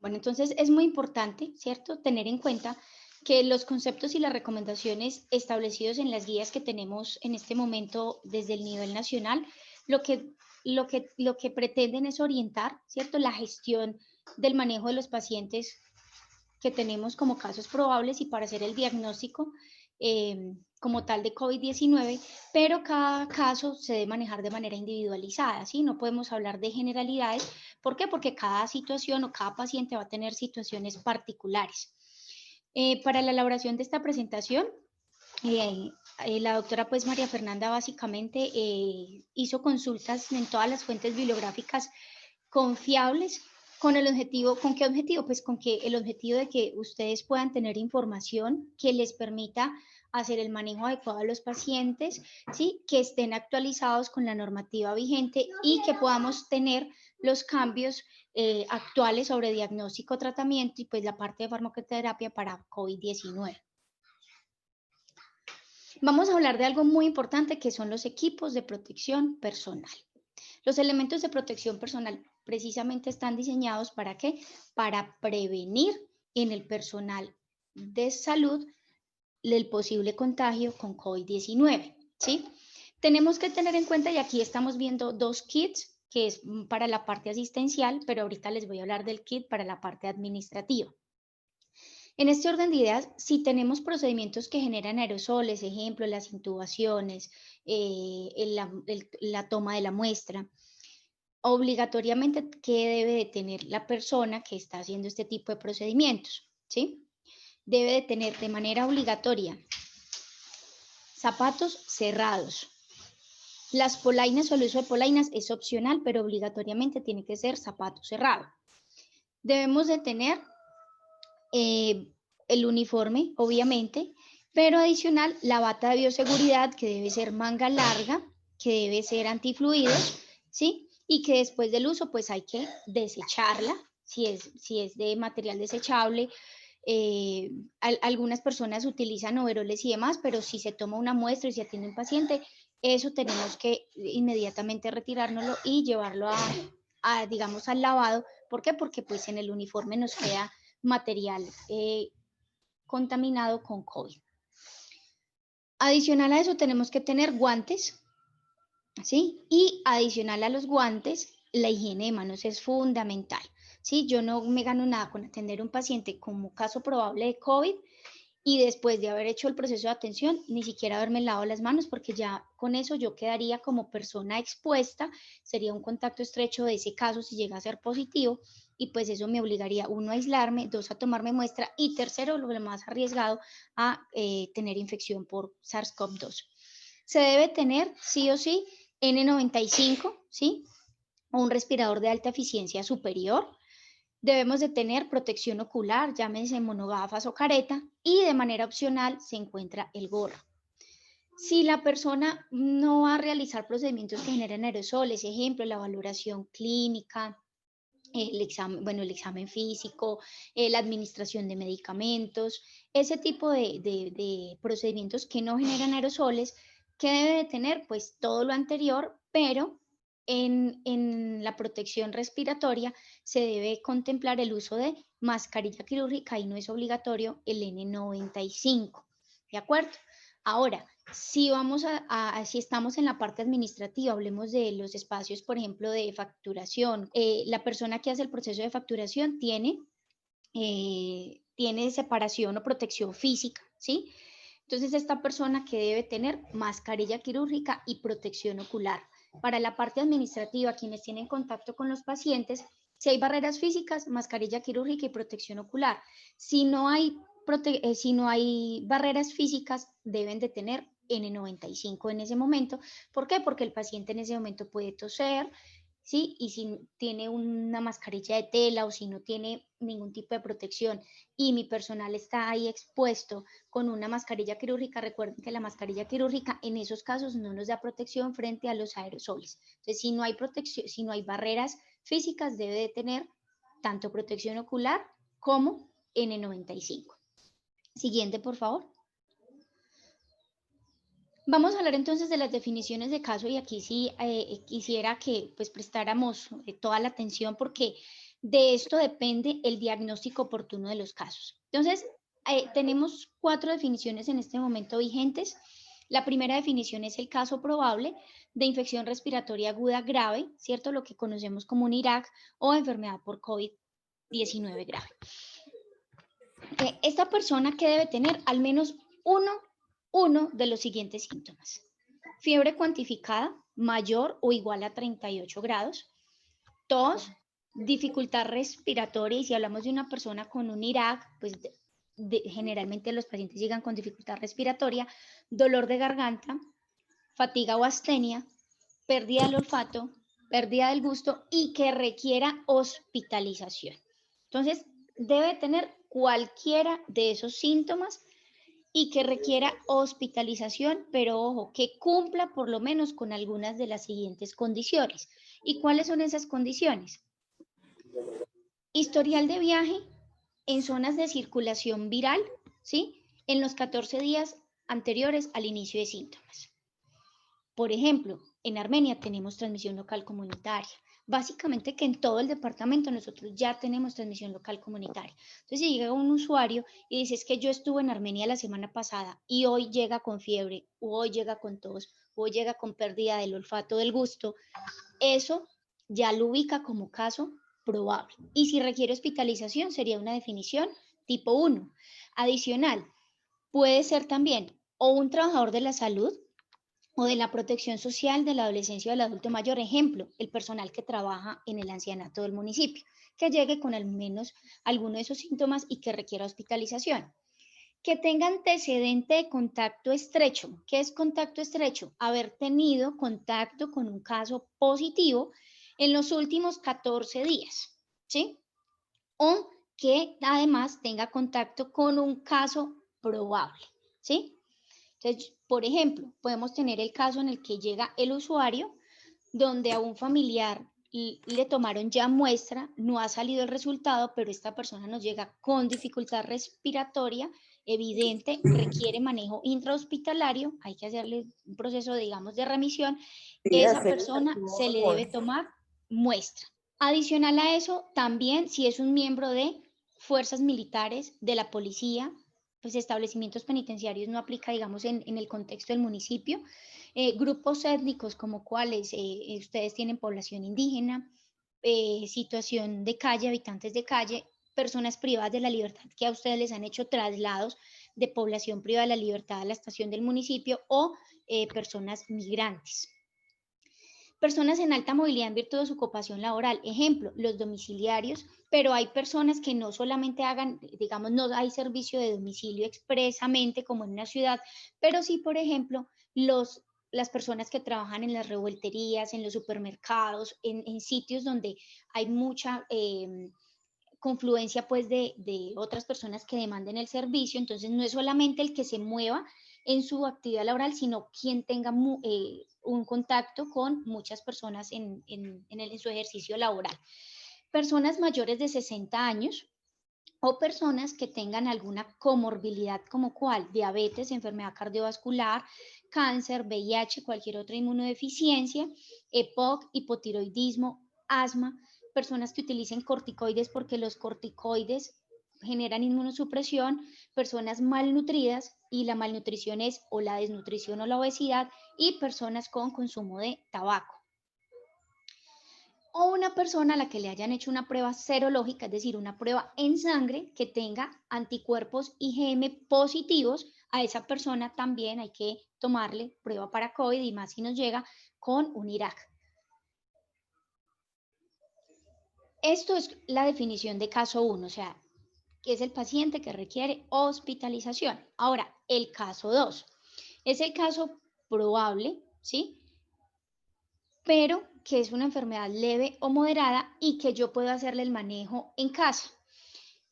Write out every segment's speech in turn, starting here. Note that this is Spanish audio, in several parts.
Bueno, entonces es muy importante, ¿cierto?, tener en cuenta que los conceptos y las recomendaciones establecidos en las guías que tenemos en este momento desde el nivel nacional, lo que, lo que pretenden es orientar, ¿cierto?, la gestión del manejo de los pacientes que tenemos como casos probables y para hacer el diagnóstico como tal de COVID-19, pero cada caso se debe manejar de manera individualizada, ¿sí? No podemos hablar de generalidades. ¿Por qué? Porque cada situación o cada paciente va a tener situaciones particulares. Para la elaboración de esta presentación, la doctora pues María Fernanda básicamente hizo consultas en todas las fuentes bibliográficas confiables. ¿Con el objetivo? ¿Con qué objetivo? Pues con que el objetivo de que ustedes puedan tener información que les permita hacer el manejo adecuado de los pacientes, ¿sí?, que estén actualizados con la normativa vigente y que podamos tener los cambios actuales sobre diagnóstico, tratamiento y pues la parte de farmacoterapia para COVID-19. Vamos a hablar de algo muy importante que son los equipos de protección personal. Los elementos de protección personal precisamente están diseñados ¿para qué? Para prevenir en el personal de salud el posible contagio con COVID-19, ¿sí? Tenemos que tener en cuenta, y aquí estamos viendo dos kits, que es para la parte asistencial, pero ahorita les voy a hablar del kit para la parte administrativa. En este orden de ideas, si tenemos procedimientos que generan aerosoles, ejemplo, las intubaciones, la toma de la muestra, obligatoriamente, ¿qué debe de tener la persona que está haciendo este tipo de procedimientos? ¿Sí? Debe de tener de manera obligatoria zapatos cerrados. Las polainas o el uso de polainas es opcional, pero obligatoriamente tiene que ser zapato cerrado. Debemos de tener el uniforme, obviamente, pero adicional la bata de bioseguridad que debe ser manga larga, que debe ser antifluidos, ¿sí? Y que después del uso pues hay que desecharla, si es de material desechable. Algunas personas utilizan overoles y demás, pero si se toma una muestra y se atiende un paciente, eso tenemos que inmediatamente retirárnoslo y llevarlo digamos, al lavado. ¿Por qué? Porque pues en el uniforme nos queda material contaminado con COVID. Adicional a eso tenemos que tener guantes, ¿sí? Y adicional a los guantes, la higiene de manos es fundamental, ¿sí? Yo no me gano nada con atender a un paciente como caso probable de COVID y después de haber hecho el proceso de atención, ni siquiera haberme lavado las manos, porque ya con eso yo quedaría como persona expuesta, sería un contacto estrecho de ese caso si llega a ser positivo, y pues eso me obligaría, uno, a aislarme, dos, a tomarme muestra, y tercero, lo más arriesgado, a tener infección por SARS-CoV-2. Se debe tener, sí o sí, N95, ¿sí? O un respirador de alta eficiencia superior. Debemos de tener protección ocular, llámese monogafas o careta, y de manera opcional se encuentra el gorro. Si la persona no va a realizar procedimientos que generen aerosoles, ejemplo, la valoración clínica, el examen físico, la administración de medicamentos, ese tipo de procedimientos que no generan aerosoles, ¿qué debe de tener? Pues todo lo anterior, pero en la protección respiratoria se debe contemplar el uso de mascarilla quirúrgica y no es obligatorio el N95, ¿de acuerdo? Ahora, si si estamos en la parte administrativa, hablemos de los espacios, por ejemplo, de facturación. La persona que hace el proceso de facturación tiene separación o protección física, ¿sí? Entonces, esta persona que debe tener mascarilla quirúrgica y protección ocular. Para la parte administrativa, quienes tienen contacto con los pacientes, si hay barreras físicas, mascarilla quirúrgica y protección ocular. Si no hay barreras físicas, deben de tener N95 en ese momento. ¿Por qué? Porque el paciente en ese momento puede toser, ¿sí? Y si tiene una mascarilla de tela o si no tiene ningún tipo de protección y mi personal está ahí expuesto con una mascarilla quirúrgica, recuerden que la mascarilla quirúrgica en esos casos no nos da protección frente a los aerosoles. Entonces, si no hay protección, si no hay barreras físicas, debe de tener tanto protección ocular como N95. Siguiente, por favor. Vamos a hablar entonces de las definiciones de caso y aquí sí quisiera que pues prestáramos toda la atención porque de esto depende el diagnóstico oportuno de los casos. Entonces, tenemos 4 definiciones en este momento vigentes. La primera definición es el caso probable de infección respiratoria aguda grave, ¿cierto? Lo que conocemos como un IRAC o enfermedad por COVID-19 grave. Esta persona que debe tener al menos uno de los siguientes síntomas. Fiebre cuantificada mayor o igual a 38 grados, tos, dificultad respiratoria, y si hablamos de una persona con un IRAC, pues generalmente los pacientes llegan con dificultad respiratoria, dolor de garganta, fatiga o astenia, pérdida del olfato, pérdida del gusto y que requiera hospitalización. Entonces, debe tener cualquiera de esos síntomas y que requiera hospitalización, pero ojo, que cumpla por lo menos con algunas de las siguientes condiciones. ¿Y cuáles son esas condiciones? Historial de viaje en zonas de circulación viral, ¿sí? En los 14 días anteriores al inicio de síntomas. Por ejemplo, en Armenia tenemos transmisión local comunitaria. Básicamente que en todo el departamento nosotros ya tenemos transmisión local comunitaria. Entonces, si llega un usuario y dice, es que yo estuve en Armenia la semana pasada y hoy llega con fiebre, o hoy llega con tos, o hoy llega con pérdida del olfato, del gusto, eso ya lo ubica como caso probable. Y si requiere hospitalización, sería una definición tipo 1. Adicional, puede ser también o un trabajador de la salud o de la protección social de la adolescencia o del adulto mayor, ejemplo, el personal que trabaja en el ancianato del municipio, que llegue con al menos alguno de esos síntomas y que requiera hospitalización. Que tenga antecedente de contacto estrecho. ¿Qué es contacto estrecho? Haber tenido contacto con un caso positivo en los últimos 14 días, ¿sí? O que además tenga contacto con un caso probable, ¿sí? Entonces, por ejemplo, podemos tener el caso en el que llega el usuario donde a un familiar le tomaron ya muestra, no ha salido el resultado, pero esta persona nos llega con dificultad respiratoria evidente, requiere manejo intrahospitalario, hay que hacerle un proceso, digamos, de remisión, Sí, esa hacer persona se le debe tomar muestra. Adicional a eso, también si es un miembro de fuerzas militares, de la policía, pues establecimientos penitenciarios no aplica, digamos, en el contexto del municipio. Grupos étnicos como cuáles, ustedes tienen población indígena, situación de calle, habitantes de calle, personas privadas de la libertad que a ustedes les han hecho traslados de población privada de la libertad a la estación del municipio o personas migrantes. Personas en alta movilidad en virtud de su ocupación laboral, ejemplo, los domiciliarios, pero hay personas que no solamente hagan, digamos, no hay servicio de domicilio expresamente como en una ciudad, pero sí, por ejemplo, las personas que trabajan en las revolterías, en los supermercados, en sitios donde hay mucha confluencia pues de otras personas que demanden el servicio, entonces no es solamente el que se mueva en su actividad laboral, sino quien tenga un contacto con muchas personas en su ejercicio laboral. Personas mayores de 60 años o personas que tengan alguna comorbilidad como cual, diabetes, enfermedad cardiovascular, cáncer, VIH, cualquier otra inmunodeficiencia, EPOC, hipotiroidismo, asma, personas que utilicen corticoides porque los corticoides generan inmunosupresión, personas malnutridas y la malnutrición es o la desnutrición o la obesidad y personas con consumo de tabaco. O una persona a la que le hayan hecho una prueba serológica, es decir, una prueba en sangre que tenga anticuerpos IgM positivos, a esa persona también hay que tomarle prueba para COVID y más si nos llega con un IRAC. Esto es la definición de caso 1, o sea, que es el paciente que requiere hospitalización. Ahora, el caso 2 es el caso probable, ¿sí? Pero que es una enfermedad leve o moderada y que yo puedo hacerle el manejo en casa.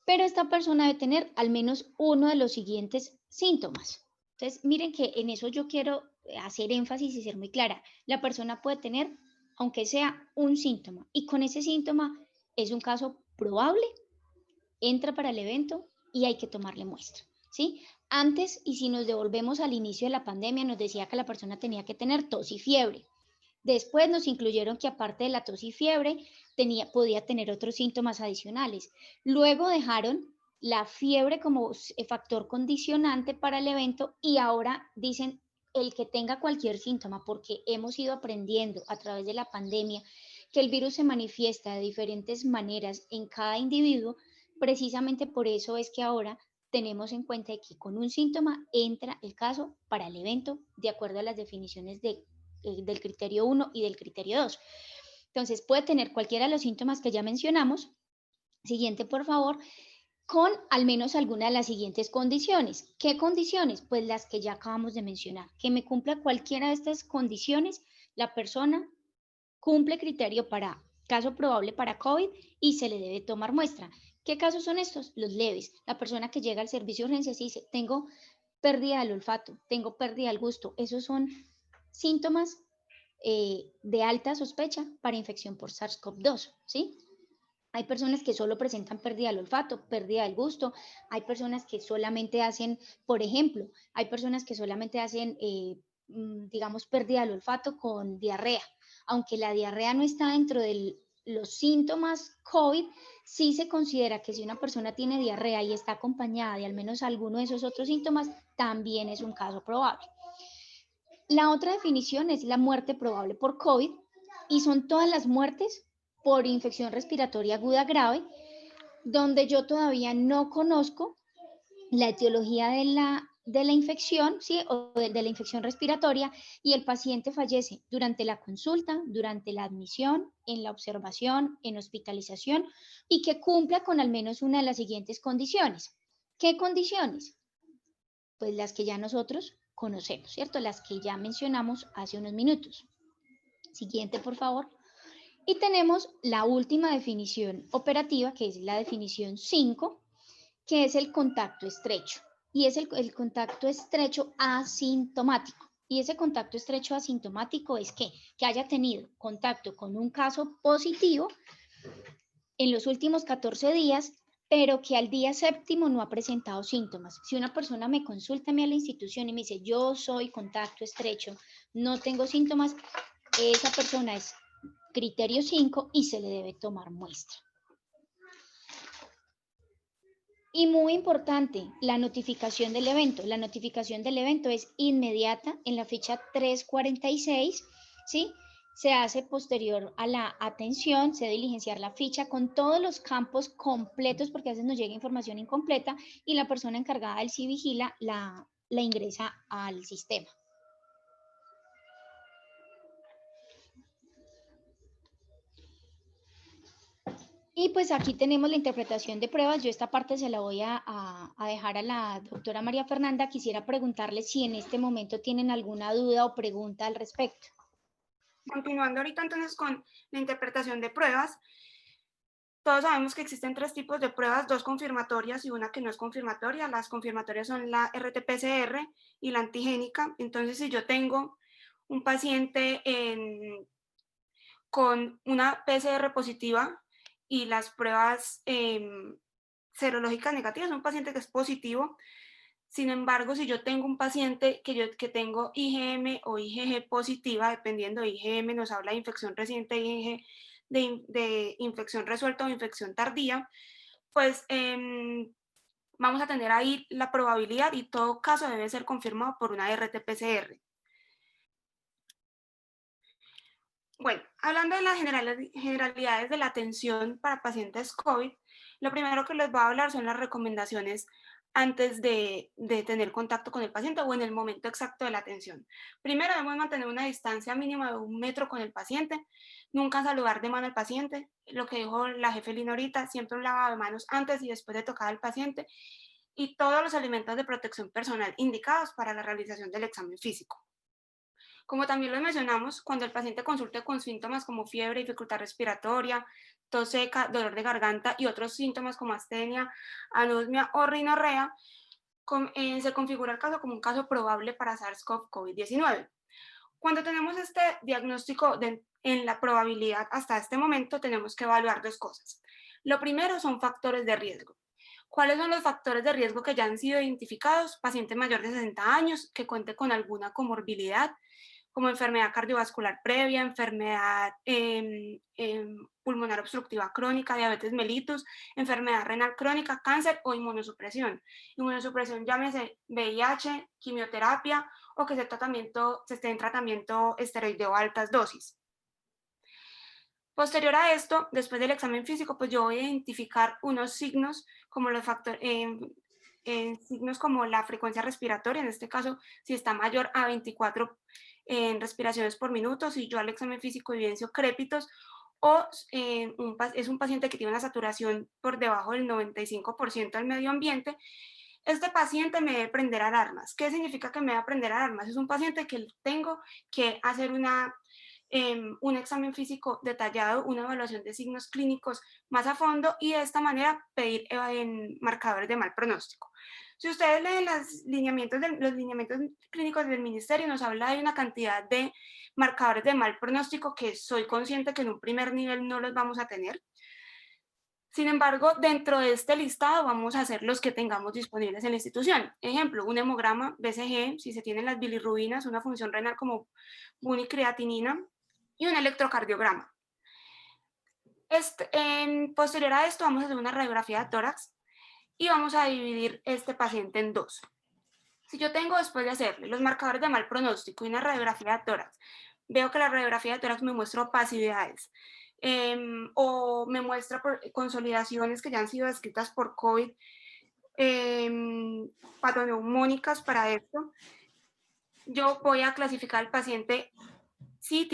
Pero esta persona debe tener al menos uno de los siguientes síntomas. Entonces, miren que en eso yo quiero hacer énfasis y ser muy clara. La persona puede tener, aunque sea un síntoma, y con ese síntoma es un caso probable, entra para el evento y hay que tomarle muestra, ¿sí? Antes, y si nos devolvemos al inicio de la pandemia, nos decía que la persona tenía que tener tos y fiebre. Después nos incluyeron que aparte de la tos y fiebre, podía tener otros síntomas adicionales. Luego dejaron la fiebre como factor condicionante para el evento y ahora dicen el que tenga cualquier síntoma, porque hemos ido aprendiendo a través de la pandemia que el virus se manifiesta de diferentes maneras en cada individuo, precisamente por eso es que ahora tenemos en cuenta que con un síntoma entra el caso para el evento de acuerdo a las definiciones del criterio 1 y del criterio 2. Entonces, puede tener cualquiera de los síntomas que ya mencionamos. Siguiente, por favor, con al menos alguna de las siguientes condiciones. ¿Qué condiciones? Pues las que ya acabamos de mencionar. Que me cumpla cualquiera de estas condiciones, la persona cumple criterio para caso probable para COVID y se le debe tomar muestra. ¿Qué casos son estos? Los leves. La persona que llega al servicio de urgencias y dice, tengo pérdida del olfato, tengo pérdida del gusto. Esos son síntomas de alta sospecha para infección por SARS-CoV-2, ¿sí? Hay personas que solo presentan pérdida del olfato, pérdida del gusto. Hay personas que solamente hacen, por ejemplo, hay personas que solamente hacen, digamos, pérdida del olfato con diarrea. Aunque la diarrea no está dentro de los síntomas COVID, sí se considera que si una persona tiene diarrea y está acompañada de al menos alguno de esos otros síntomas, también es un caso probable. La otra definición es la muerte probable por COVID y son todas las muertes por infección respiratoria aguda grave, donde yo todavía no conozco la etiología de la infección, ¿sí? O de la infección respiratoria, y el paciente fallece durante la consulta, durante la admisión, en la observación, en hospitalización, y que cumpla con al menos una de las siguientes condiciones. ¿Qué condiciones? Pues las que ya nosotros conocemos, ¿cierto? Las que ya mencionamos hace unos minutos. Siguiente, por favor. Y tenemos la última definición operativa, que es la definición 5, que es el contacto estrecho. Y es el contacto estrecho asintomático. Y ese contacto estrecho asintomático es que haya tenido contacto con un caso positivo en los últimos 14 días, pero que al día séptimo no ha presentado síntomas. Si una persona me consulta a mí a la institución y me dice, yo soy contacto estrecho, no tengo síntomas, esa persona es criterio 5 y se le debe tomar muestra. Y muy importante, la notificación del evento. La notificación del evento es inmediata en la ficha 346, ¿sí? Se hace posterior a la atención, se debe diligenciar la ficha con todos los campos completos, porque a veces nos llega información incompleta y la persona encargada del CIVIGILA la ingresa al sistema. Y pues aquí tenemos la interpretación de pruebas. Yo esta parte se la voy a dejar a la doctora María Fernanda. Quisiera preguntarle si en este momento tienen alguna duda o pregunta al respecto. Continuando ahorita entonces con la interpretación de pruebas, todos sabemos que existen 3 tipos de pruebas, 2 confirmatorias y una que no es confirmatoria. Las confirmatorias son la RT-PCR y la antigénica. Entonces, si yo tengo un paciente con una PCR positiva y las pruebas serológicas negativas, un paciente que es positivo. Sin embargo, si yo tengo un paciente que tengo IgM o IgG positiva, dependiendo de IgM, nos habla de infección reciente, IgG de infección resuelta o infección tardía, pues vamos a tener ahí la probabilidad y todo caso debe ser confirmado por una RT-PCR. Bueno, hablando de las generalidades de la atención para pacientes COVID, lo primero que les voy a hablar son las recomendaciones antes de tener contacto con el paciente o en el momento exacto de la atención. Primero debemos mantener una distancia mínima de 1 metro con el paciente, nunca saludar de mano al paciente, lo que dijo la jefe Lina ahorita, siempre un lavado de manos antes y después de tocar al paciente y todos los elementos de protección personal indicados para la realización del examen físico. Como también lo mencionamos, cuando el paciente consulte con síntomas como fiebre, dificultad respiratoria, tos seca, dolor de garganta y otros síntomas como astenia, anosmia o rinorrea, se configura el caso como un caso probable para SARS-CoV-19. Cuando tenemos este diagnóstico en la probabilidad hasta este momento, tenemos que evaluar 2 cosas. Lo primero son factores de riesgo. ¿Cuáles son los factores de riesgo que ya han sido identificados? Paciente mayor de 60 años que cuente con alguna comorbilidad, como enfermedad cardiovascular previa, enfermedad pulmonar obstructiva crónica, diabetes mellitus, enfermedad renal crónica, cáncer o inmunosupresión. Inmunosupresión llámese VIH, quimioterapia o que se esté en tratamiento esteroideo a altas dosis. Posterior a esto, después del examen físico, pues yo voy a identificar unos signos como los factores, signos como la frecuencia respiratoria, en este caso, si está mayor a 24 respiraciones por minuto, si yo al examen físico evidencio crépitos, o es un paciente que tiene una saturación por debajo del 95% del medio ambiente, este paciente me debe prender alarmas. ¿Qué significa que me debe prender alarmas? Es un paciente que tengo que hacer un examen físico detallado, una evaluación de signos clínicos más a fondo y de esta manera pedir marcadores de mal pronóstico. Si ustedes leen los lineamientos clínicos del ministerio, nos habla de una cantidad de marcadores de mal pronóstico que soy consciente que en un primer nivel no los vamos a tener. Sin embargo, dentro de este listado vamos a hacer los que tengamos disponibles en la institución. Ejemplo, un hemograma BCG, si se tienen las bilirrubinas, una función renal como bunicreatinina y un electrocardiograma. Posterior a esto vamos a hacer una radiografía de tórax y vamos a dividir este paciente en dos. Si yo tengo, después de hacerle los marcadores de mal pronóstico y una radiografía de tórax, veo que la radiografía de tórax me muestra opacidades o me muestra consolidaciones que ya han sido descritas por COVID, patoneumónicas para esto, yo voy a clasificar al paciente. Sí,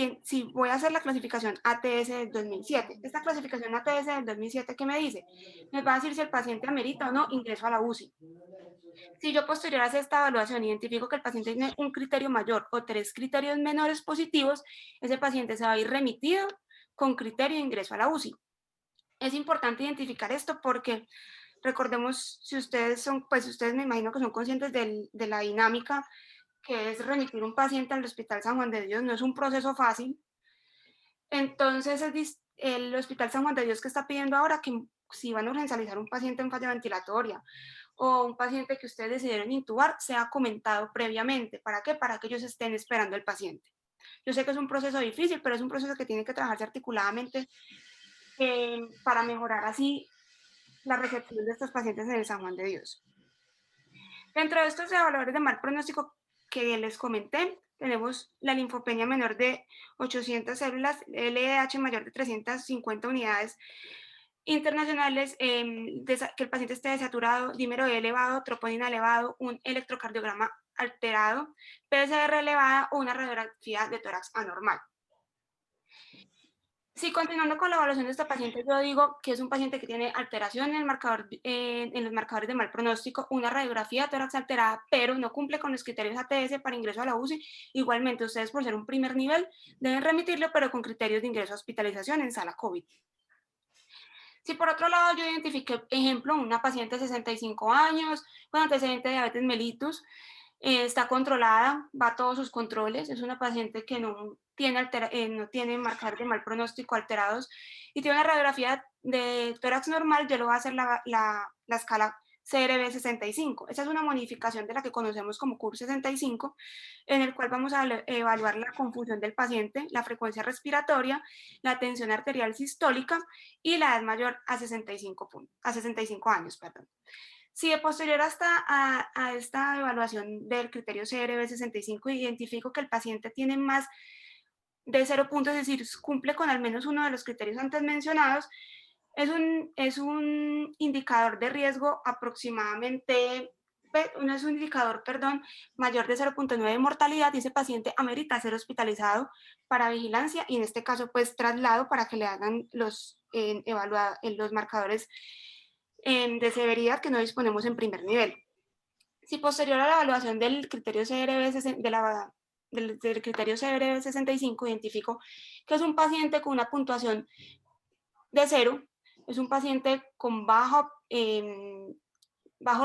voy a hacer la clasificación ATS del 2007. Esta clasificación ATS del 2007, ¿qué me dice? Me va a decir si el paciente amerita o no ingreso a la UCI. Si yo posterior a esta evaluación identifico que el paciente tiene un criterio mayor o 3 criterios menores positivos, ese paciente se va a ir remitido con criterio de ingreso a la UCI. Es importante identificar esto porque recordemos, si ustedes son, pues ustedes me imagino que son conscientes de la dinámica que es remitir un paciente al Hospital San Juan de Dios, no es un proceso fácil. Entonces, el Hospital San Juan de Dios que está pidiendo ahora que si van a urgencializar un paciente en falla ventilatoria o un paciente que ustedes decidieron intubar, sea comentado previamente. ¿Para qué? Para que ellos estén esperando al paciente. Yo sé que es un proceso difícil, pero es un proceso que tiene que trabajarse articuladamente para mejorar así la recepción de estos pacientes en el San Juan de Dios. Dentro de estos evaluadores de mal pronóstico que les comenté, tenemos la linfopenia menor de 800 células, LDH mayor de 350 unidades internacionales, que el paciente esté desaturado, dímero D elevado, troponina elevado, un electrocardiograma alterado, PCR elevada o una radiografía de tórax anormal. Sí, continuando con la evaluación de este paciente, yo digo que es un paciente que tiene alteración en los marcadores de mal pronóstico, una radiografía de tórax alterada, pero no cumple con los criterios ATS para ingreso a la UCI. Igualmente, ustedes por ser un primer nivel deben remitirlo, pero con criterios de ingreso a hospitalización en sala COVID. Si por otro lado yo identifiqué, ejemplo, una paciente de 65 años con antecedente de diabetes mellitus, está controlada, va a todos sus controles, es una paciente que no tiene marcadores de mal pronóstico alterados y tiene una radiografía de tórax normal, yo le voy a hacer la escala CRB 65. Esa es una modificación de la que conocemos como CUR 65, en el cual vamos a evaluar la confusión del paciente, la frecuencia respiratoria, la tensión arterial sistólica y la edad mayor a 65 años. Perdón. Si de posterior a esta evaluación del criterio CRB 65 identifico que el paciente tiene más de 0 puntos, es decir, cumple con al menos uno de los criterios antes mencionados, es un indicador de riesgo aproximadamente, no es un indicador, perdón, mayor de 0.9 de mortalidad y ese paciente amerita ser hospitalizado para vigilancia y en este caso pues traslado para que le hagan los marcadores de severidad que no disponemos en primer nivel. Si posterior a la evaluación del criterio CRB, del criterio CRB 65 identifico que es un paciente con una puntuación de 0, es un paciente con bajo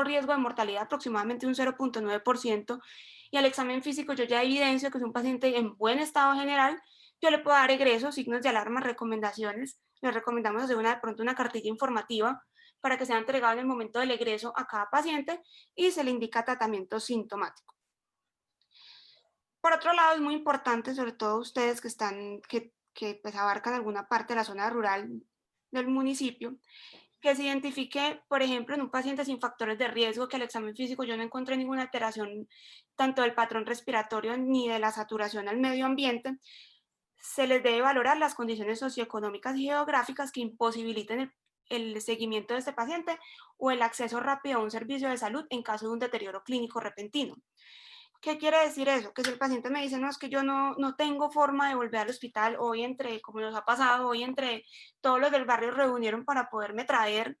riesgo de mortalidad, aproximadamente un 0.9%, y al examen físico yo ya evidencio que es un paciente en buen estado general, yo le puedo dar egresos, signos de alarma, recomendaciones, le recomendamos hacer de pronto una cartilla informativa para que sea entregado en el momento del egreso a cada paciente y se le indica tratamiento sintomático. Por otro lado, es muy importante, sobre todo ustedes que pues abarcan alguna parte de la zona rural del municipio, que se identifique, por ejemplo, en un paciente sin factores de riesgo, que al examen físico yo no encontré ninguna alteración tanto del patrón respiratorio ni de la saturación al medio ambiente, se les debe valorar las condiciones socioeconómicas y geográficas que imposibiliten el seguimiento de este paciente o el acceso rápido a un servicio de salud en caso de un deterioro clínico repentino. ¿Qué quiere decir eso? Que si el paciente me dice, no, es que yo no tengo forma de volver al hospital, hoy entre, como nos ha pasado, hoy entre todos los del barrio reunieron para poderme traer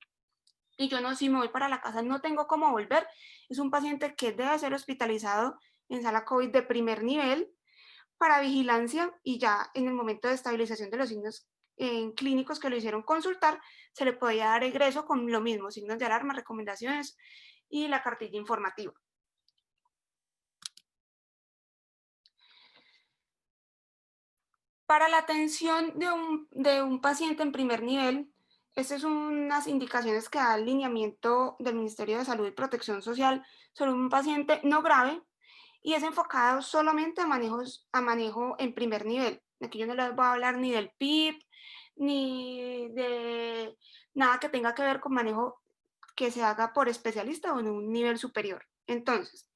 y yo no, si me voy para la casa, no tengo cómo volver, es un paciente que debe ser hospitalizado en sala COVID de primer nivel para vigilancia y ya en el momento de estabilización de los signos clínicos que lo hicieron consultar, se le podía dar egreso con lo mismo, signos de alarma, recomendaciones y la cartilla informativa. Para la atención de un paciente en primer nivel, estas son unas indicaciones que da el lineamiento del Ministerio de Salud y Protección Social sobre un paciente no grave y es enfocado solamente a manejo en primer nivel. Aquí yo no les voy a hablar ni del PIP, ni de nada que tenga que ver con manejo que se haga por especialista o en un nivel superior. Entonces,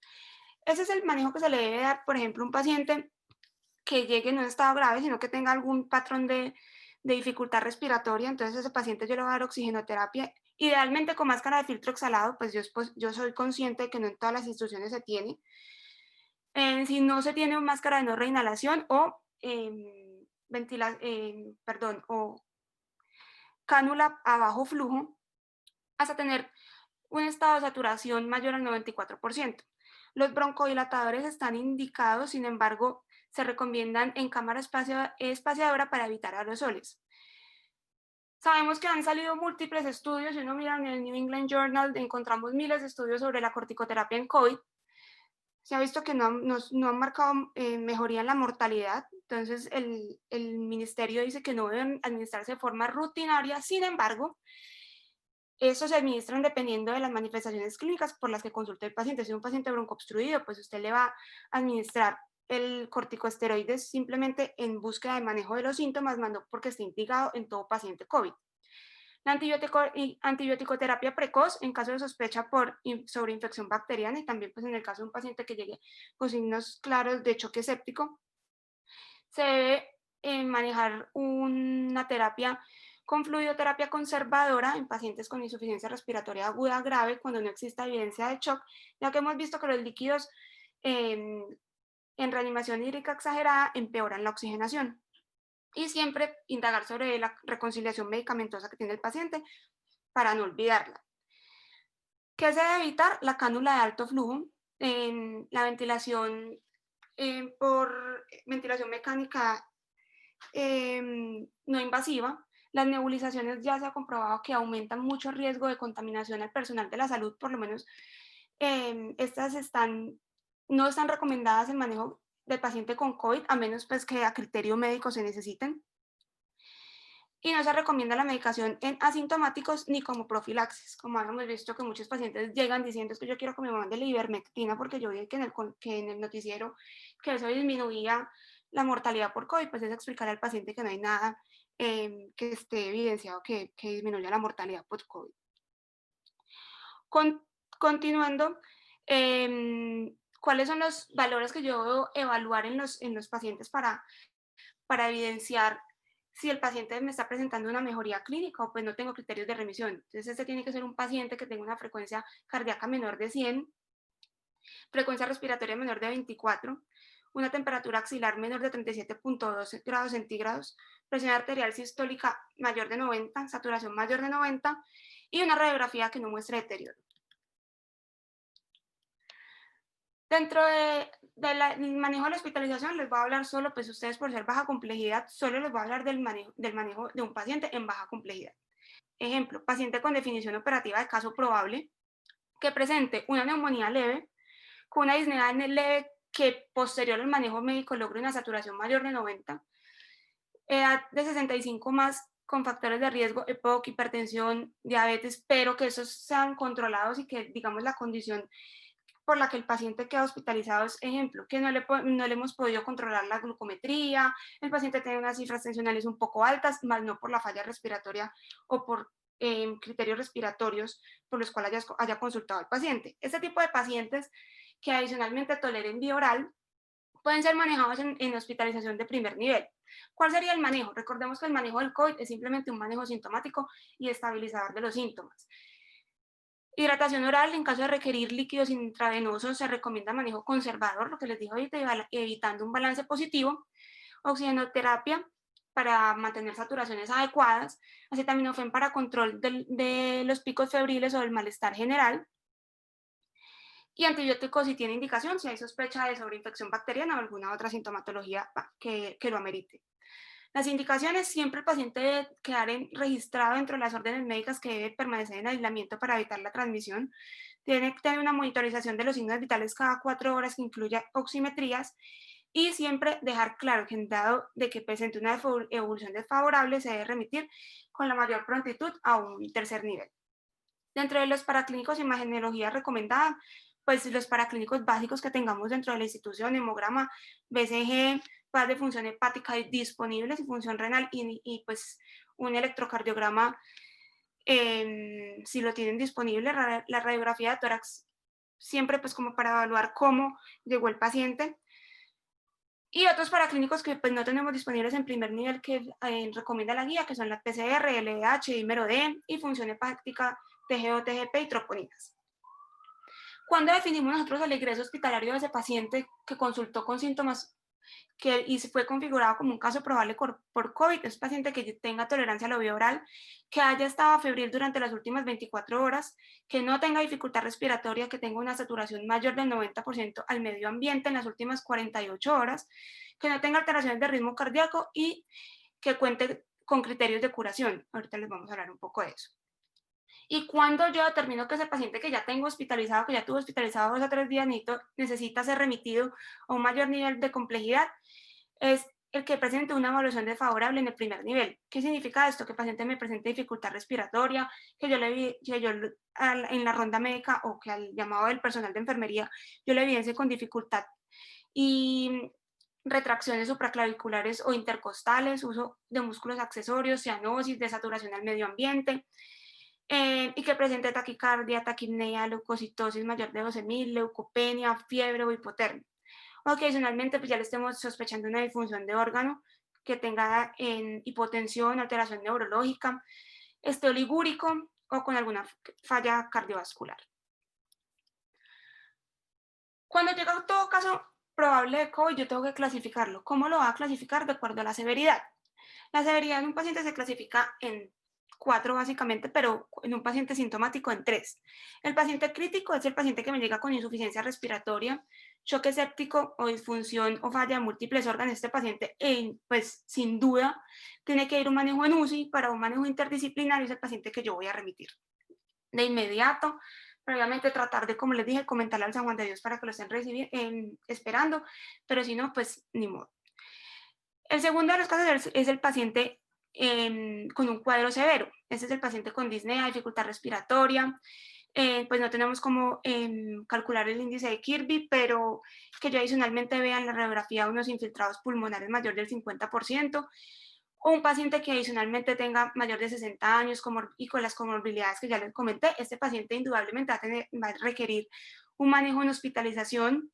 ese es el manejo que se le debe dar, por ejemplo, a un paciente que llegue en un estado grave, sino que tenga algún patrón de dificultad respiratoria. Entonces, a ese paciente yo le voy a dar oxigenoterapia, idealmente con máscara de filtro exhalado, pues yo soy consciente de que no en todas las instituciones se tiene. Si no se tiene máscara de no reinhalación o, o cánula a bajo flujo, hasta tener un estado de saturación mayor al 94%. Los broncodilatadores están indicados, sin embargo, se recomiendan en cámara espaciadora para evitar aerosoles. Sabemos que han salido múltiples estudios, si uno mira en el New England Journal, encontramos miles de estudios sobre la corticoterapia en COVID. Se ha visto que no han marcado mejoría en la mortalidad, entonces el ministerio dice que no deben administrarse de forma rutinaria, sin embargo, estos se administran dependiendo de las manifestaciones clínicas por las que consulte el paciente. Si es un paciente broncoobstruido, pues usted le va a administrar el corticosteroides simplemente en búsqueda de manejo de los síntomas, más no porque esté indicado en todo paciente COVID. La antibiótico-terapia precoz en caso de sospecha por sobreinfección bacteriana y también pues en el caso de un paciente que llegue con signos claros de choque séptico, se debe manejar una terapia con fluidoterapia conservadora en pacientes con insuficiencia respiratoria aguda grave cuando no exista evidencia de shock, ya que hemos visto que los líquidos en reanimación hídrica exagerada empeoran la oxigenación. Y siempre indagar sobre la reconciliación medicamentosa que tiene el paciente para no olvidarla. ¿Qué se debe evitar? La cánula de alto flujo, la ventilación por ventilación mecánica no invasiva. Las nebulizaciones ya se ha comprobado que aumentan mucho el riesgo de contaminación al personal de la salud, por lo menos estas no están recomendadas en manejo del paciente con COVID, a menos pues que a criterio médico se necesiten. Y no se recomienda la medicación en asintomáticos ni como profilaxis, como habíamos visto que muchos pacientes llegan diciendo que yo quiero que me manden la ivermectina porque yo vi que en el noticiero que eso disminuía la mortalidad por COVID, pues es explicar al paciente que no hay nada que esté evidenciado que disminuya la mortalidad por COVID. Continuando, ¿cuáles son los valores que yo debo evaluar en los pacientes para evidenciar si el paciente me está presentando una mejoría clínica o pues no tengo criterios de remisión? Entonces, este tiene que ser un paciente que tenga una frecuencia cardíaca menor de 100, frecuencia respiratoria menor de 24, una temperatura axilar menor de 37.2 grados centígrados, presión arterial sistólica mayor de 90, saturación mayor de 90 y una radiografía que no muestre deterioro. Dentro del manejo de la hospitalización les voy a hablar solo, pues ustedes por ser baja complejidad, solo les voy a hablar del manejo de un paciente en baja complejidad. Ejemplo, paciente con definición operativa de caso probable, que presente una neumonía leve, con una disnea leve que posterior al manejo médico logre una saturación mayor de 90, edad de 65 más con factores de riesgo, EPOC, hipertensión, diabetes, pero que esos sean controlados y que, digamos, la condición por la que el paciente queda hospitalizado es ejemplo, que no le hemos podido controlar la glucometría, el paciente tiene unas cifras tensionales un poco altas, más no por la falla respiratoria o por criterios respiratorios por los cuales haya consultado al paciente. Este tipo de pacientes que adicionalmente toleren vía oral pueden ser manejados en hospitalización de primer nivel. ¿Cuál sería el manejo? Recordemos que el manejo del COVID es simplemente un manejo sintomático y estabilizador de los síntomas. Hidratación oral, en caso de requerir líquidos intravenosos, se recomienda manejo conservador, lo que les dije ahorita, evitando un balance positivo. Oxigenoterapia para mantener saturaciones adecuadas. Acetaminofén para control de los picos febriles o del malestar general. Y antibióticos si tiene indicación, si hay sospecha de sobreinfección bacteriana o alguna otra sintomatología que lo amerite. Las indicaciones, siempre el paciente debe quedar registrado dentro de las órdenes médicas que debe permanecer en aislamiento para evitar la transmisión. Tiene que tener una monitorización de los signos vitales cada 4 horas que incluya oximetrías y siempre dejar claro que en dado de que presente una evolución desfavorable se debe remitir con la mayor prontitud a un tercer nivel. Dentro de los paraclínicos y imagenología recomendada, pues los paraclínicos básicos que tengamos dentro de la institución, hemograma, BCG, pruebas de función hepática disponibles y función renal y pues un electrocardiograma si lo tienen disponible, la radiografía de tórax siempre pues como para evaluar cómo llegó el paciente. Y otros paraclínicos que pues no tenemos disponibles en primer nivel que recomienda la guía, que son la PCR, LDH, dímero D y función hepática, TGO, TGP y troponinas. ¿Cuándo definimos nosotros el ingreso hospitalario de ese paciente que consultó con síntomas y se fue configurado como un caso probable por COVID? Es paciente que tenga tolerancia a la vía oral, que haya estado febril durante las últimas 24 horas, que no tenga dificultad respiratoria, que tenga una saturación mayor del 90% al medio ambiente en las últimas 48 horas, que no tenga alteraciones de ritmo cardíaco y que cuente con criterios de curación. Ahorita les vamos a hablar un poco de eso. Y cuando yo determino que ese paciente que ya tengo hospitalizado, que ya tuvo hospitalizado 2 a 3 días, necesita ser remitido a un mayor nivel de complejidad, es el que presente una evaluación desfavorable en el primer nivel. ¿Qué significa esto? Que el paciente me presente dificultad respiratoria, que yo en la ronda médica o que al llamado del personal de enfermería yo le evidencie con dificultad y retracciones supraclaviculares o intercostales, uso de músculos accesorios, cianosis, desaturación al medio ambiente, y que presente taquicardia, taquipnea, leucocitosis mayor de 12.000, leucopenia, fiebre o hipotermia. O que adicionalmente pues ya le estemos sospechando una disfunción de órgano, que tenga hipotensión, alteración neurológica, oligúrico o con alguna falla cardiovascular. Cuando llega todo caso probable de COVID, yo tengo que clasificarlo. ¿Cómo lo va a clasificar? De acuerdo a la severidad. La severidad de un paciente se clasifica en 4 básicamente, pero en un paciente sintomático en 3. El paciente crítico es el paciente que me llega con insuficiencia respiratoria, choque séptico o disfunción o falla de múltiples órganos. Este paciente, pues sin duda, tiene que ir a un manejo en UCI. Para un manejo interdisciplinario es el paciente que yo voy a remitir de inmediato. Previamente tratar de, como les dije, comentarle al San Juan de Dios para que lo estén esperando, pero si no, pues ni modo. El segundo de los casos es el paciente con un cuadro severo. Este es el paciente con disnea, dificultad respiratoria. Pues no tenemos cómo calcular el índice de Kirby, pero que yo adicionalmente vea en la radiografía unos infiltrados pulmonares mayor del 50%, o un paciente que adicionalmente tenga mayor de 60 años y con las comorbilidades que ya les comenté. Este paciente indudablemente va a requerir un manejo en hospitalización,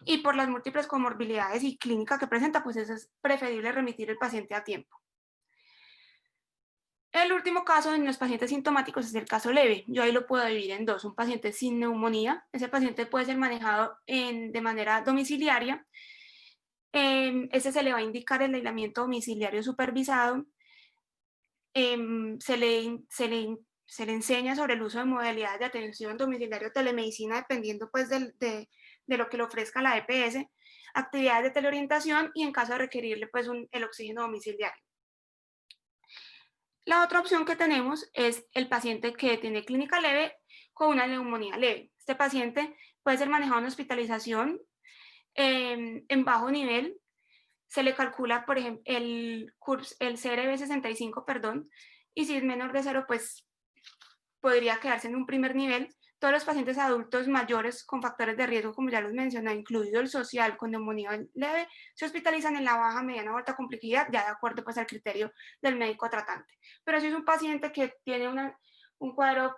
y por las múltiples comorbilidades y clínica que presenta, pues es preferible remitir el paciente a tiempo. El último caso en los pacientes sintomáticos es el caso leve. Yo ahí lo puedo dividir en dos. Un paciente sin neumonía. Ese paciente puede ser manejado de manera domiciliaria. Ese se le va a indicar el aislamiento domiciliario supervisado. Se le enseña sobre el uso de modalidades de atención domiciliario telemedicina dependiendo pues de lo que le ofrezca la EPS, actividades de teleorientación y en caso de requerirle pues el oxígeno domiciliario. La otra opción que tenemos es el paciente que tiene clínica leve con una neumonía leve. Este paciente puede ser manejado en hospitalización en bajo nivel se le calcula, por ejemplo, el CRB65, perdón, y si es menor de 0, pues podría quedarse en un primer nivel. Todos los pacientes adultos mayores con factores de riesgo, como ya los mencioné, incluido el social con neumonía leve, se hospitalizan en la baja, mediana o alta complejidad, ya de acuerdo pues al criterio del médico tratante. Pero si es un paciente que tiene un cuadro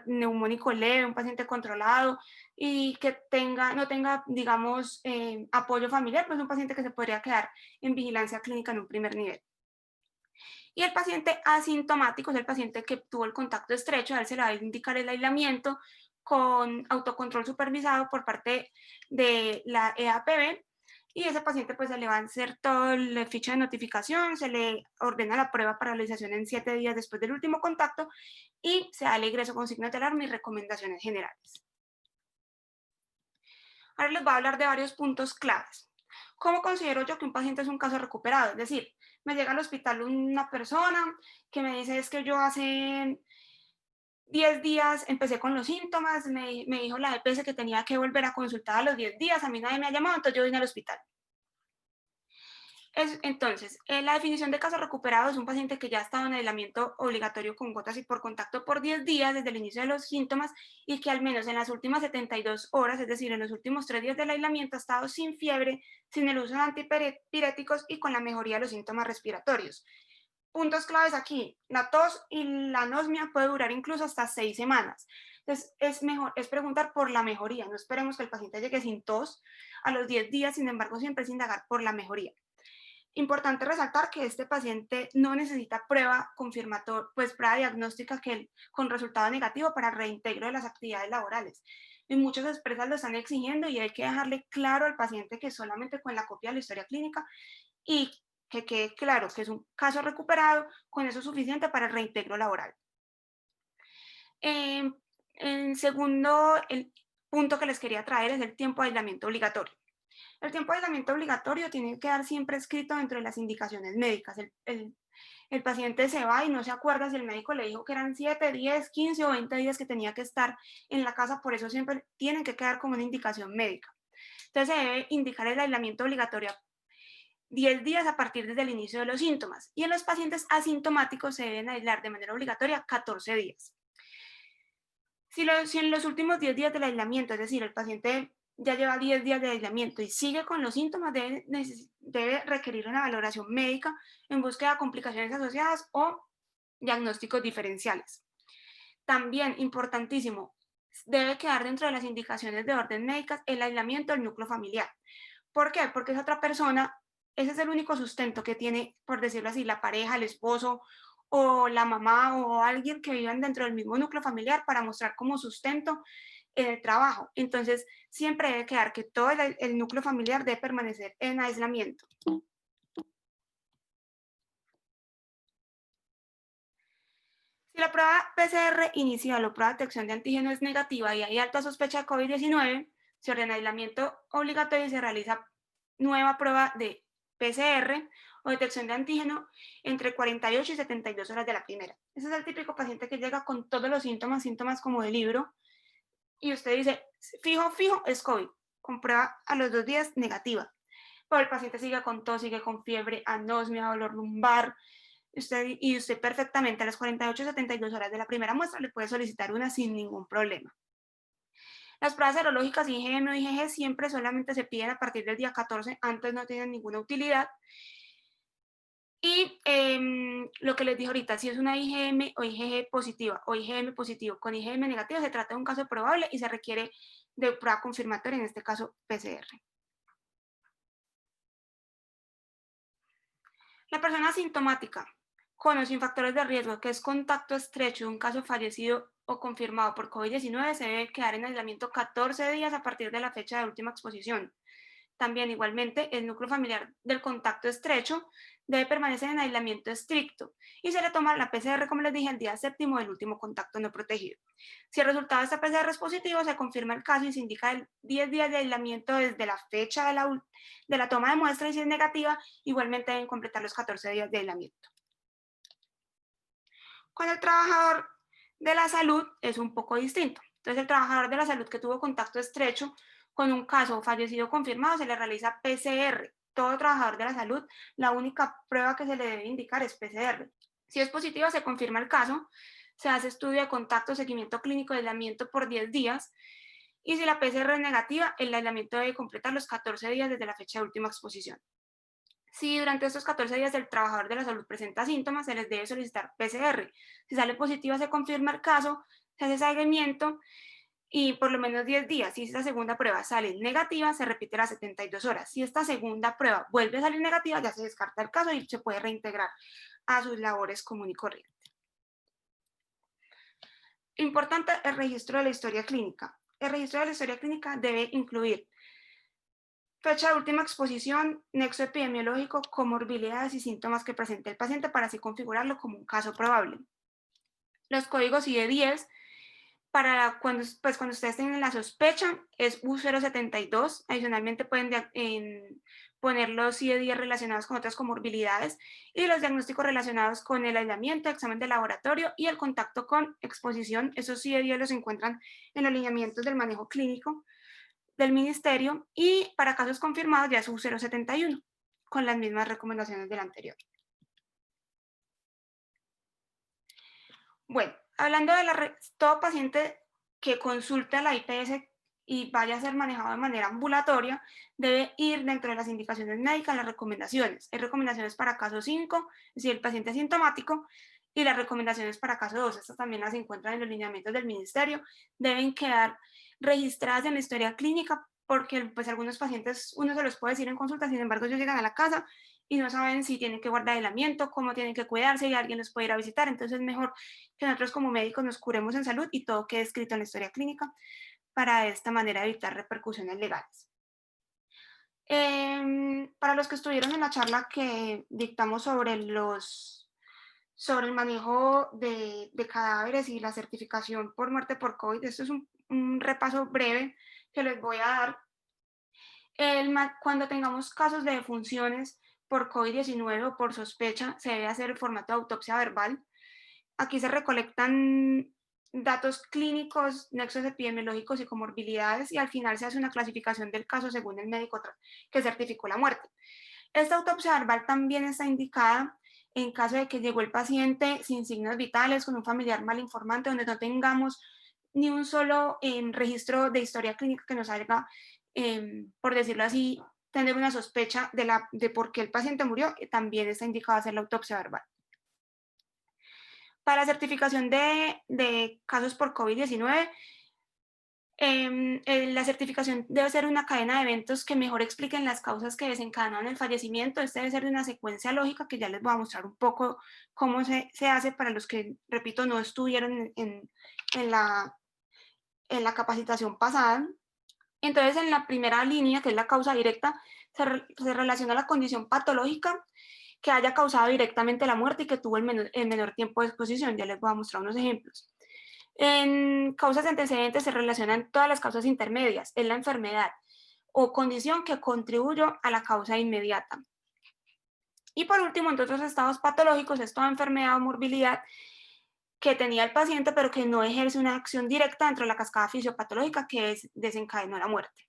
neumónico leve, un paciente controlado y que no tenga, digamos, apoyo familiar, pues un paciente que se podría quedar en vigilancia clínica en un primer nivel. Y el paciente asintomático es el paciente que tuvo el contacto estrecho, a él se le va a indicar el aislamiento con autocontrol supervisado por parte de la EAPB, y ese paciente pues se le va a hacer toda la ficha de notificación, se le ordena la prueba para realización en 7 días después del último contacto y se da el ingreso con signos de alarma y recomendaciones generales. Ahora les voy a hablar de varios puntos claves. ¿Cómo considero yo que un paciente es un caso recuperado? Es decir, me llega al hospital una persona que me dice es que yo hace 10 días empecé con los síntomas, me dijo la EPS que tenía que volver a consultar a los 10 días, a mí nadie me ha llamado, entonces yo vine al hospital. Entonces, la definición de caso recuperado es un paciente que ya ha estado en aislamiento obligatorio con gotas y por contacto por 10 días desde el inicio de los síntomas y que al menos en las últimas 72 horas, es decir, en los últimos 3 días del aislamiento, ha estado sin fiebre, sin el uso de antipiréticos y con la mejoría de los síntomas respiratorios. Puntos claves aquí: la tos y la anosmia puede durar incluso hasta 6 semanas. Entonces, es preguntar por la mejoría. No esperemos que el paciente llegue sin tos a los 10 días, sin embargo, siempre es indagar por la mejoría. Importante resaltar que este paciente no necesita prueba confirmatoria, pues prueba diagnóstica con resultado negativo para reintegro de las actividades laborales. Y muchas empresas lo están exigiendo y hay que dejarle claro al paciente que solamente con la copia de la historia clínica y que quede claro que es un caso recuperado, con eso es suficiente para el reintegro laboral. En segundo, el punto que les quería traer es el tiempo de aislamiento obligatorio. El tiempo de aislamiento obligatorio tiene que quedar siempre escrito dentro de las indicaciones médicas. El paciente se va y no se acuerda si el médico le dijo que eran 7, 10, 15 o 20 días que tenía que estar en la casa, por eso siempre tienen que quedar como una indicación médica. Entonces se debe indicar el aislamiento obligatorio 10 días a partir desde el inicio de los síntomas, y en los pacientes asintomáticos se deben aislar de manera obligatoria 14 días. Si en los últimos 10 días del aislamiento, es decir, el paciente ya lleva 10 días de aislamiento y sigue con los síntomas, debe requerir una valoración médica en búsqueda de complicaciones asociadas o diagnósticos diferenciales. También, importantísimo, debe quedar dentro de las indicaciones de orden médicas el aislamiento del núcleo familiar. ¿Por qué? Porque esa otra persona, ese es el único sustento que tiene, por decirlo así, la pareja, el esposo o la mamá o alguien que vivan dentro del mismo núcleo familiar para mostrar como sustento en el trabajo. Entonces, siempre debe quedar que todo el núcleo familiar debe permanecer en aislamiento. Si la prueba PCR inicial o prueba de detección de antígeno es negativa y hay alta sospecha de COVID-19, se ordena aislamiento obligatorio y se realiza nueva prueba de PCR o detección de antígeno entre 48 y 72 horas de la primera. Ese es el típico paciente que llega con todos los síntomas como de libro, y usted dice, fijo, es COVID, con prueba a los 2 días negativa. Pero el paciente sigue con tos, sigue con fiebre, anosmia, dolor lumbar, usted perfectamente a las 48 o 72 horas de la primera muestra le puede solicitar una sin ningún problema. Las pruebas serológicas IgM o IgG siempre solamente se piden a partir del día 14, antes no tienen ninguna utilidad. Y lo que les dije ahorita, si es una IgM o IgG positiva o IgM positivo con IgM negativa, se trata de un caso probable y se requiere de prueba confirmatoria, en este caso PCR. La persona asintomática con o sin factores de riesgo, que es contacto estrecho de un caso fallecido o confirmado por COVID-19, se debe quedar en aislamiento 14 días a partir de la fecha de última exposición. También, igualmente, el núcleo familiar del contacto estrecho debe permanecer en aislamiento estricto y se le toma la PCR, como les dije, el día 7º del último contacto no protegido. Si el resultado de esta PCR es positivo, se confirma el caso y se indica 10 días de aislamiento desde la fecha de la toma de muestra, y si es negativa, igualmente deben completar los 14 días de aislamiento. Con el trabajador de la salud es un poco distinto. Entonces, el trabajador de la salud que tuvo contacto estrecho con un caso fallecido confirmado se le realiza PCR todo trabajador de la salud, la única prueba que se le debe indicar es PCR. Si es positiva, se confirma el caso, se hace estudio de contacto, seguimiento clínico de aislamiento por 10 días, y si la PCR es negativa, el aislamiento debe completar los 14 días desde la fecha de última exposición. Si durante estos 14 días el trabajador de la salud presenta síntomas, se les debe solicitar PCR. Si sale positiva, se confirma el caso, se hace seguimiento y por lo menos 10 días. Si esta segunda prueba sale negativa, se repite las 72 horas. Si esta segunda prueba vuelve a salir negativa, ya se descarta el caso y se puede reintegrar a sus labores común y corriente. Importante el registro de la historia clínica. El registro de la historia clínica debe incluir fecha de última exposición, nexo epidemiológico, comorbilidades y síntomas que presente el paciente para así configurarlo como un caso probable. Los códigos IE10 para cuando ustedes tienen la sospecha es U072. Adicionalmente pueden poner los IE10 relacionados con otras comorbilidades y los diagnósticos relacionados con el aislamiento, examen de laboratorio y el contacto con exposición. Esos IE10 los encuentran en los lineamientos del manejo clínico del ministerio y para casos confirmados ya es U071 con las mismas recomendaciones del anterior. Bueno, hablando de todo paciente que consulte a la IPS y vaya a ser manejado de manera ambulatoria, debe ir dentro de las indicaciones médicas, las recomendaciones. Hay recomendaciones para caso 5, si el paciente es sintomático, y las recomendaciones para caso 2, estas también las encuentran en los lineamientos del ministerio, deben quedar registradas en la historia clínica porque pues algunos pacientes uno se los puede decir en consulta, sin embargo ellos llegan a la casa y no saben si tienen que guardar aislamiento, cómo tienen que cuidarse y alguien los puede ir a visitar, entonces es mejor que nosotros como médicos nos curemos en salud y todo quede escrito en la historia clínica para de esta manera evitar repercusiones legales. Para los que estuvieron en la charla que dictamos sobre el manejo de cadáveres y la certificación por muerte por COVID, esto es un repaso breve que les voy a dar. Cuando tengamos casos de defunciones por COVID-19 o por sospecha, se debe hacer el formato de autopsia verbal. Aquí se recolectan datos clínicos, nexos epidemiológicos y comorbilidades y al final se hace una clasificación del caso según el médico que certificó la muerte. Esta autopsia verbal también está indicada en caso de que llegó el paciente sin signos vitales, con un familiar mal informante, donde no tengamos ni un solo registro de historia clínica que nos haga, por decirlo así, tener una sospecha de por qué el paciente murió, también está indicado hacer la autopsia verbal. Para la certificación de casos por COVID-19, la certificación debe ser una cadena de eventos que mejor expliquen las causas que desencadenaron el fallecimiento. Este debe ser de una secuencia lógica que ya les voy a mostrar un poco cómo se hace para los que, repito, no estuvieron en la capacitación pasada. Entonces, en la primera línea, que es la causa directa, se relaciona la condición patológica que haya causado directamente la muerte y que tuvo el menor tiempo de exposición. Ya les voy a mostrar unos ejemplos. En causas antecedentes se relacionan todas las causas intermedias, es la enfermedad o condición que contribuyó a la causa inmediata. Y por último, en otros estados patológicos es toda enfermedad o morbilidad que tenía el paciente pero que no ejerce una acción directa dentro de la cascada fisiopatológica que desencadenó la muerte.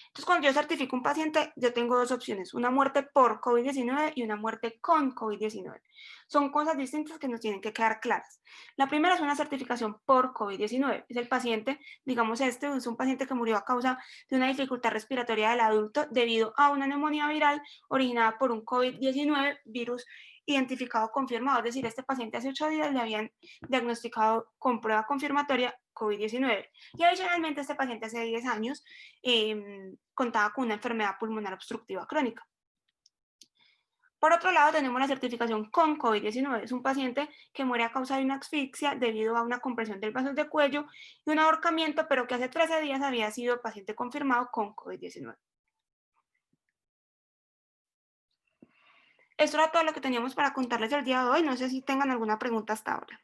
Entonces, cuando yo certifico un paciente, yo tengo dos opciones, una muerte por COVID-19 y una muerte con COVID-19. Son cosas distintas que nos tienen que quedar claras. La primera es una certificación por COVID-19. Es el paciente, digamos es un paciente que murió a causa de una dificultad respiratoria del adulto debido a una neumonía viral originada por un COVID-19 virus identificado confirmado. Es decir, este paciente hace 8 días le habían diagnosticado con prueba confirmatoria COVID-19. Y adicionalmente este paciente hace 10 años contaba con una enfermedad pulmonar obstructiva crónica. Por otro lado, tenemos la certificación con COVID-19. Es un paciente que muere a causa de una asfixia debido a una compresión del vaso de cuello y un ahorcamiento, pero que hace 13 días había sido paciente confirmado con COVID-19. Esto era todo lo que teníamos para contarles el día de hoy. No sé si tengan alguna pregunta hasta ahora.